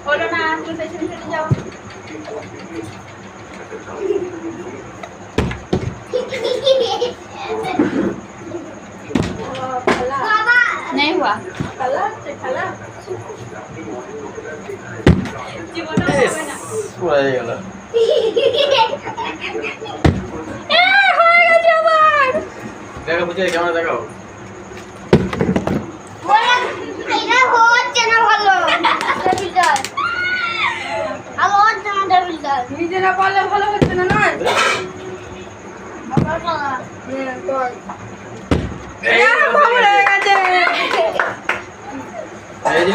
বলো না তুমি পেছনে চলে যাও नहीं हुआ खाला জীবনে হবে না পুরো হয়ে গেল হয়ে গেছে আবার দেখো বুঝে কেমন দেখাও এটা হচ্ছে না ভালো ডেভিলটার ভালো হচ্ছে না ডেভিলটার নিজে না পারলে ভালো হচ্ছে না নয় আবার পালা কর ভালো হয়ে গেছে এই যে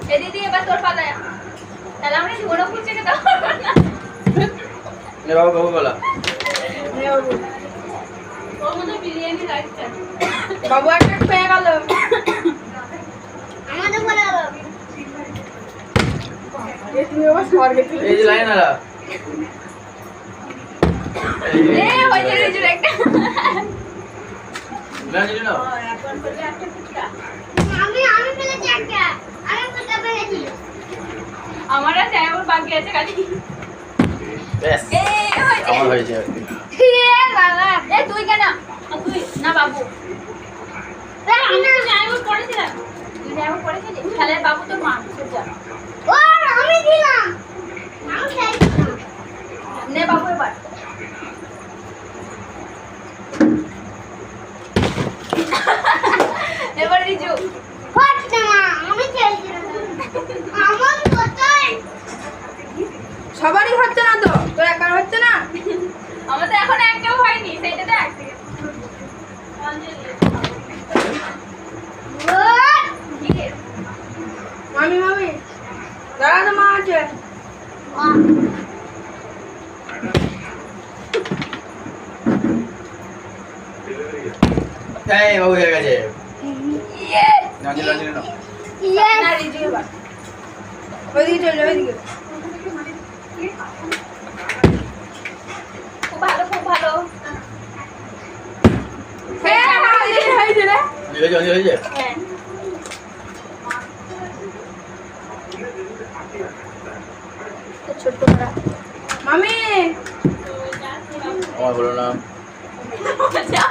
এ দিদি এবার তোর পালা তাহলে আমরা জীবনে খুঁজে খেতে পারবো না নে বাবু বাবু বলা ওর মধ্যে বিরিয়ানি লাগছে বাবু একটা পেয়ে গেল আমাদের বলে গেল তুমি আবার স্বর্গে এই যে লাইন আলা হয়েছে রিজুর একটা না জিনি না এখন বলে একটা ফুটা আমি ফেলেছি একটা আমি ফুটা ফেলেছি আমার আছে আমার বাকি আছে খালি বেশ হয়েছে আমার হয়েছে বাবা এ তুই কেন তুই না বাবু আমি পড়েছিলাম তুই আমি পড়েছিলি তাহলে বাবু তোর মা সোজা ও আমি দিলাম আমি খেয়েছিলাম নে বাবু এবার এবার রিজু হচ্ছে না আমি খেয়েছিলাম আমার কোথায় সবারই হচ্ছে না তো তোর একার হচ্ছে না আমাদের এখন একটাও হয়নি সেইটা দেখ মামি মামি দাঁড়া তো মা আছে এই বাবু হয়ে গেছে না জিনি না না রিজু এবার ওইদিকে চলে ওইদিকে খুব ভালো খুব ভালো হ্যাঁ হয়েছে রে হয়েছে হ্যাঁ ছোট করা মামি আমার হলো না যা